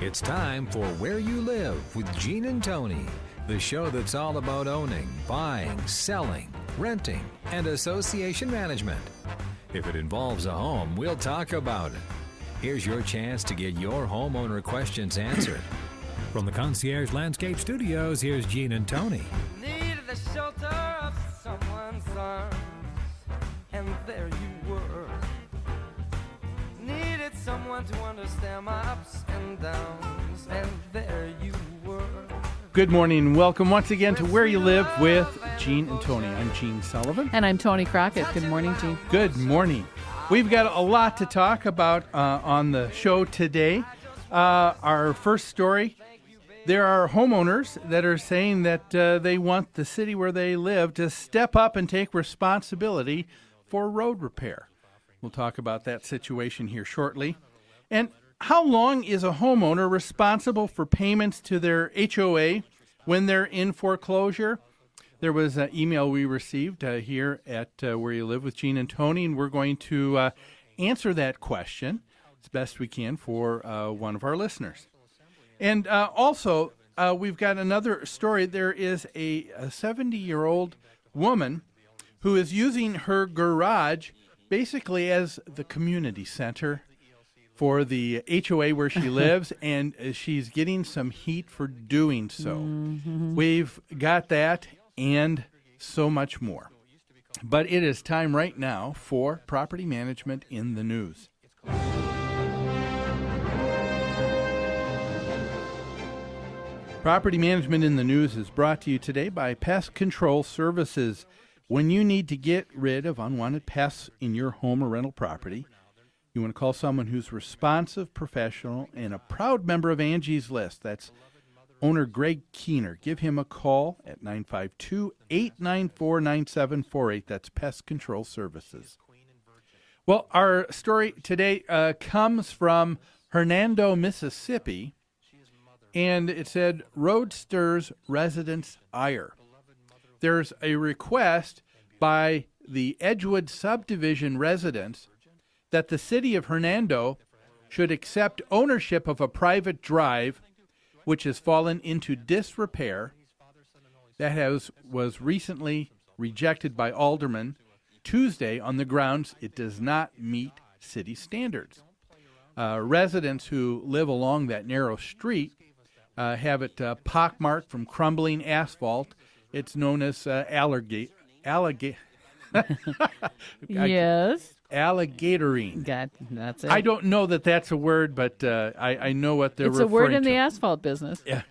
It's time for Where You Live with Gene and Tony, the show that's all about owning, buying, selling, renting, and association management. If it involves a home, we'll talk about it. Here's your chance to get your homeowner questions answered. From the Concierge Landscape Studios, here's Gene and Tony. Needed the shelter of someone's arms, and there you were. Needed someone to understand my ups and downs, and there you were. Good morning and welcome once again to Where You Live with Gene and Tony. I'm Gene Sullivan. And I'm Tony Crockett. Good morning, Gene. Good morning. We've got a lot to talk about on the show today. Our first story, there are homeowners that are saying that they want the city where they live to step up and take responsibility for road repair. We'll talk about that situation here shortly. And how long is a homeowner responsible for payments to their HOA when they're in foreclosure? There was an email we received here at Where You Live with Gene and Tony, and we're going to answer that question as best we can for one of our listeners. And also, we've got another story. There is a 70-year-old woman who is using her garage basically as the community center for the HOA where she lives, and she's getting some heat for doing so. Mm-hmm. We've got that and so much more. But it is time right now for Property Management in the News. Property Management in the News is brought to you today by Pest Control Services. When you need to get rid of unwanted pests in your home or rental property, you want to call someone who's responsive, professional, and a proud member of Angie's List. That's owner Greg Keener. Give him a call at 952-894-9748. That's Pest Control Services. Well, our story today comes from Hernando, Mississippi, and it said, Road stirs residents' ire. There's a request by the Edgewood subdivision residents that the city of Hernando should accept ownership of a private drive which has fallen into disrepair that was recently rejected by aldermen Tuesday on the grounds it does not meet city standards. Residents who live along that narrow street have it pockmarked from crumbling asphalt. It's known as Yes. alligatoring. That's it. I don't know that that's a word, but I know what they're referring to. It's a word in the asphalt business. Yeah.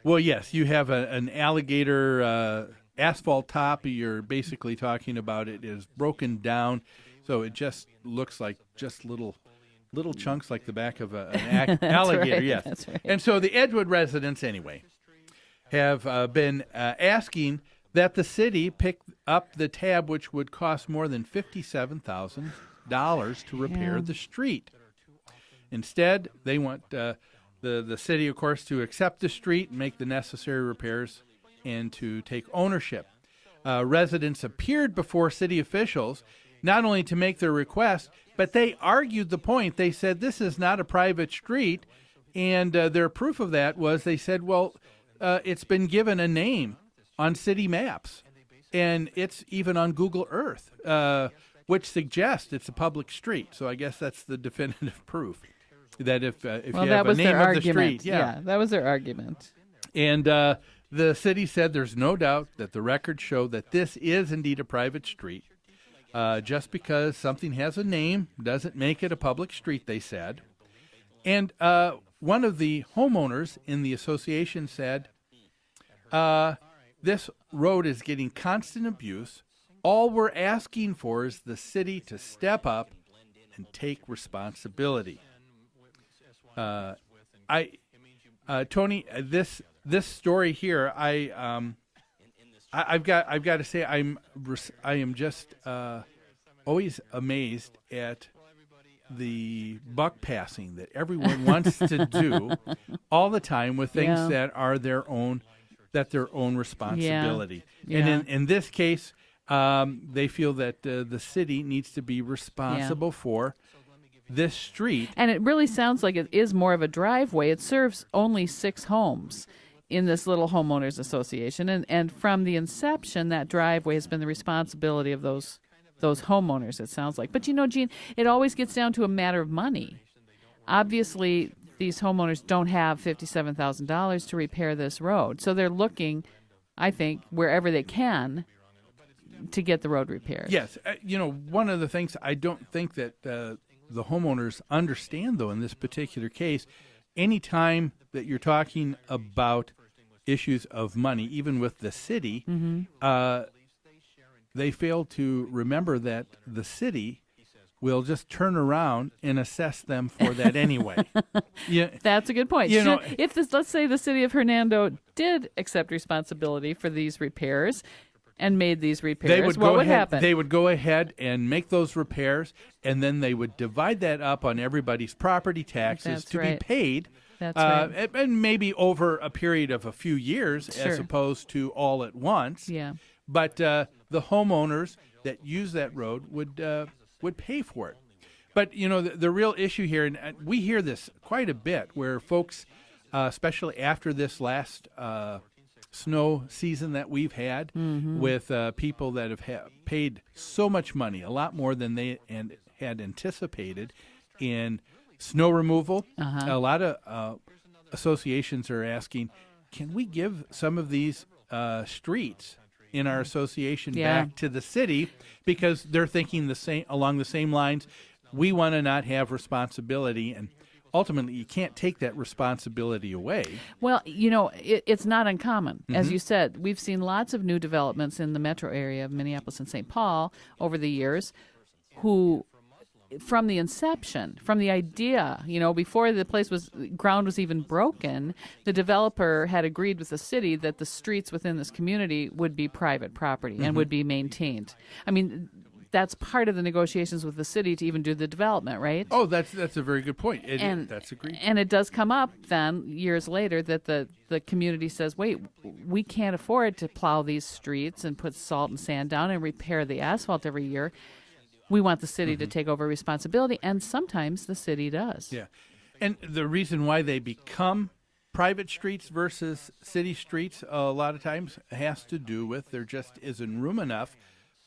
Well, yes, you have an alligator asphalt top. You're basically talking about it is broken down, so it just looks like just little chunks like the back of an alligator. Right, yes. that's right. And so the Edgewood residents, anyway, have been asking that the city pick up the tab, which would cost more than $57,000 to repair the street. Instead, they want the city, of course, to accept the street and make the necessary repairs and to take ownership. Residents appeared before city officials not only to make their request, but they argued the point. They said this is not a private street, and their proof of that was they said, well, it's been given a name on city maps, and it's even on Google Earth, which suggests it's a public street. So I guess that's the definitive proof that if you have a name of the street. Yeah, that was their argument. And the city said there's no doubt that the records show that this is indeed a private street. Just because something has a name doesn't make it a public street, they said. And one of the homeowners in the association said, this road is getting constant abuse. All we're asking for is the city to step up and take responsibility. Tony, this story here, I've got to say I am just always amazed at the buck passing that everyone wants to do all the time with things that are their own responsibility. Yeah. And in this case, they feel that the city needs to be responsible for this street. And it really sounds like it is more of a driveway. It serves only 6 homes in this little homeowners association. And from the inception, that driveway has been the responsibility of those homeowners, it sounds like. But, Gene, it always gets down to a matter of money. Obviously, these homeowners don't have $57,000 to repair this road. So they're looking, I think, wherever they can to get the road repaired. Yes. One of the things I don't think that the homeowners understand, though, in this particular case, any time that you're talking about issues of money, even with the city, they fail to remember that the city will just turn around and assess them for that anyway. Yeah, that's a good point. If let's say the city of Hernando did accept responsibility for these repairs and made these repairs, what would happen? They would go ahead and make those repairs, and then they would divide that up on everybody's property taxes be paid. That's right. And maybe over a period of a few years, Sure. as opposed to all at once. Yeah. But the homeowners that use that road would pay for it. But, the real issue here, and we hear this quite a bit, where folks, especially after this last snow season that we've had, with people that have paid so much money, a lot more than they had anticipated in snow removal. A lot of associations are asking, can we give some of these streets in our association back to the city, because they're thinking along the same lines. We want to not have responsibility, and ultimately you can't take that responsibility away. Well, it's not uncommon. As you said, we've seen lots of new developments in the metro area of Minneapolis and St. Paul over the years who, from the inception, from the idea, before the ground was even broken, the developer had agreed with the city that the streets within this community would be private property and would be maintained. I mean, that's part of the negotiations with the city to even do the development, right? Oh, that's a very good point. That's agreed. And it does come up then years later that the community says, wait, we can't afford to plow these streets and put salt and sand down and repair the asphalt every year. We want the city to take over responsibility, and sometimes the city does. Yeah. And the reason why they become private streets versus city streets a lot of times has to do with there just isn't room enough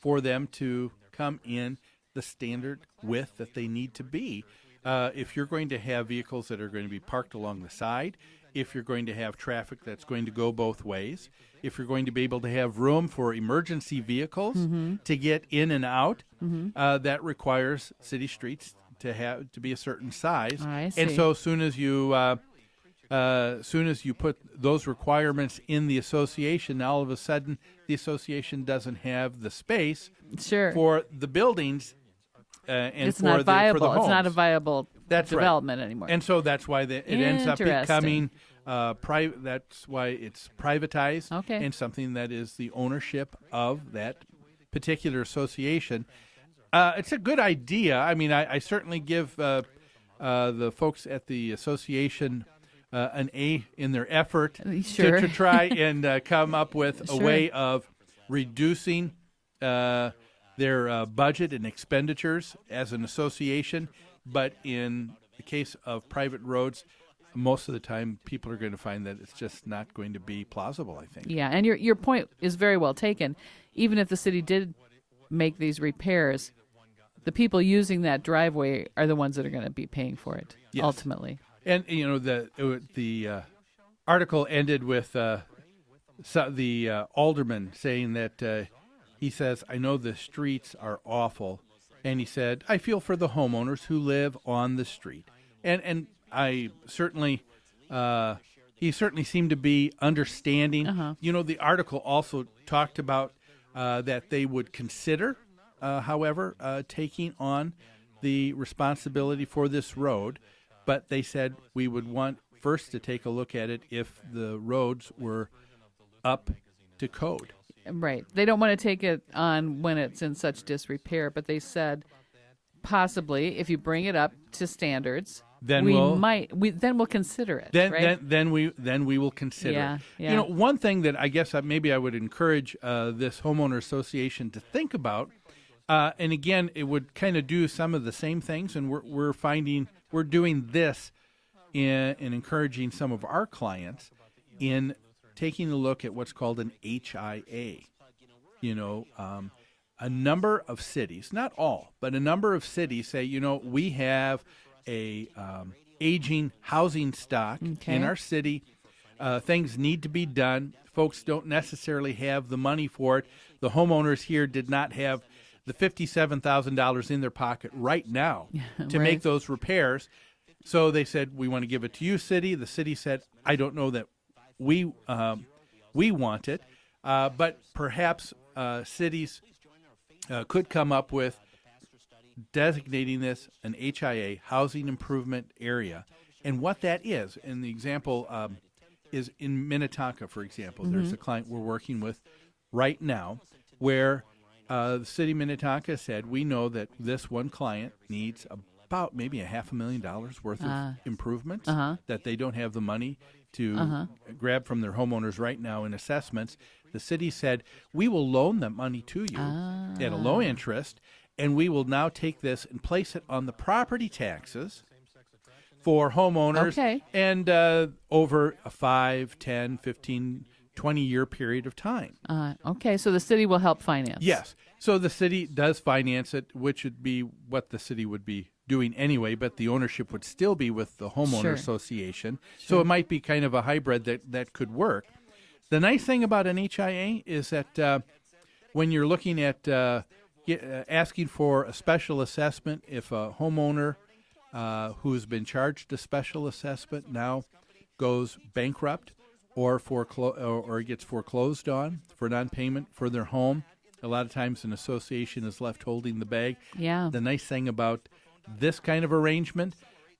for them to come in the standard width that they need to be. If you're going to have vehicles that are going to be parked along the side, if you're going to have traffic that's going to go both ways, if you're going to be able to have room for emergency vehicles to get in and out, that requires city streets to be a certain size. I see. And so as soon as you put those requirements in the association, now all of a sudden the association doesn't have the space for the buildings and it's for not viable. for the homes. It's not a viable That's development right. anymore. And so that's why it ends up becoming Interesting. private. That's why it's privatized Okay. and something that is the ownership of that particular association. It's a good idea. I mean, I certainly give the folks at the association an A in their effort Sure. to try and come up with a way of reducing their budget and expenditures as an association. But in the case of private roads, most of the time people are going to find that it's just not going to be plausible, I think. Yeah, and your point is very well taken. Even if the city did make these repairs, the people using that driveway are the ones that are going to be paying for it, ultimately. And, the article ended with the alderman saying that he says, I know the streets are awful. And he said, I feel for the homeowners who live on the street. And I certainly, he certainly seemed to be understanding. The article also talked about that they would consider, however, taking on the responsibility for this road. But they said we would want first to take a look at it if the roads were up to code. Right. They don't want to take it on when it's in such disrepair, but they said possibly if you bring it up to standards, then we'll consider it. Then we will consider it. Yeah. One thing that I guess maybe I would encourage this homeowner association to think about, And again, it would kind of do some of the same things, and we're doing this in encouraging some of our clients in taking a look at what's called an HIA. A number of cities, not all, but a number of cities say, we have a aging housing stock in our city. Things need to be done. Folks don't necessarily have the money for it. The homeowners here did not have the $57,000 in their pocket right now to make those repairs. So they said, we want to give it to you, city. The city said, I don't know that we want it, but perhaps cities could come up with designating this an HIA, housing improvement area. And what that is, and the example is in Minnetonka, for example. There's a client we're working with right now where the city of Minnetonka said, we know that this one client needs about maybe $500,000 worth of improvements that they don't have the money to grab from their homeowners right now in assessments. The city said, we will loan that money to you at a low interest, and we will now take this and place it on the property taxes for homeowners and over a 5, 10, 15, 20-year period of time. So the city will help finance. Yes. So the city does finance it, which would be what the city would be doing anyway, but the ownership would still be with the homeowner association. So it might be kind of a hybrid that could work. The nice thing about an HIA is that when you're looking at asking for a special assessment, if a homeowner who's been charged a special assessment now goes bankrupt or gets foreclosed on for non-payment for their home, a lot of times an association is left holding the bag. Yeah. The nice thing about this kind of arrangement,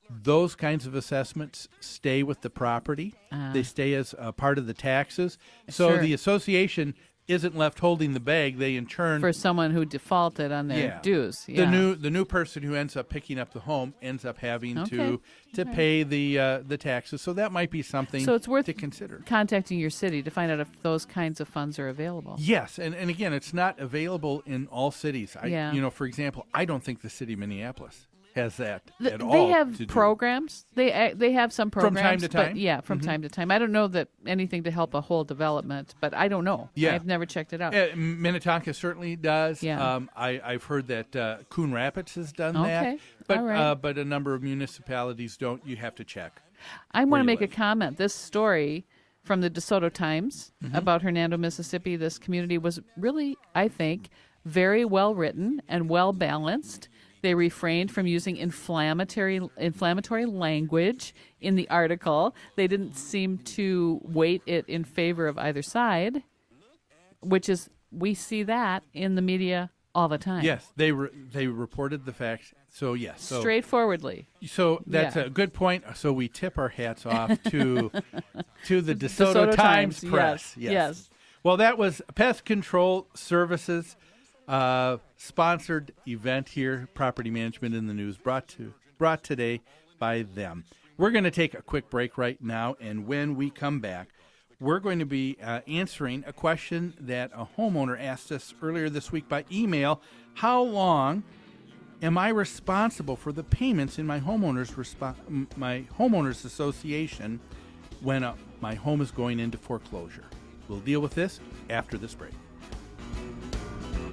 those kinds of assessments stay with the property. They stay as a part of the taxes. So the association isn't left holding the bag. They in turn, for someone who defaulted on their dues. The new person who ends up picking up the home ends up having to pay the taxes. So that might be something so it's worth to consider. Contacting your city to find out if those kinds of funds are available. Yes, and again, it's not available in all cities. For example, I don't think the city of Minneapolis has that at all. They have programs. They have some programs. From time to time? But from time to time. I don't know that anything to help a whole development, but I don't know. Yeah. I've never checked it out. Minnetonka certainly does. Yeah. I've heard that Coon Rapids has done that. But but a number of municipalities don't. You have to check. I want to make a comment. This story from the DeSoto Times about Hernando, Mississippi, this community was really, I think, very well written and well balanced. They refrained from using inflammatory language in the article. They didn't seem to weight it in favor of either side, which is, we see that in the media all the time. Yes, they reported the facts. So yes, straightforwardly. So that's a good point. So we tip our hats off to the DeSoto Times Press. Yes. Well, that was Pest Control Services. Sponsored event here, Property Management in the News, brought today by them. We're going to take a quick break right now, and when we come back, we're going to be answering a question that a homeowner asked us earlier this week by email. How long am I responsible for the payments in my homeowners association when my home is going into foreclosure? We'll deal with this after this break.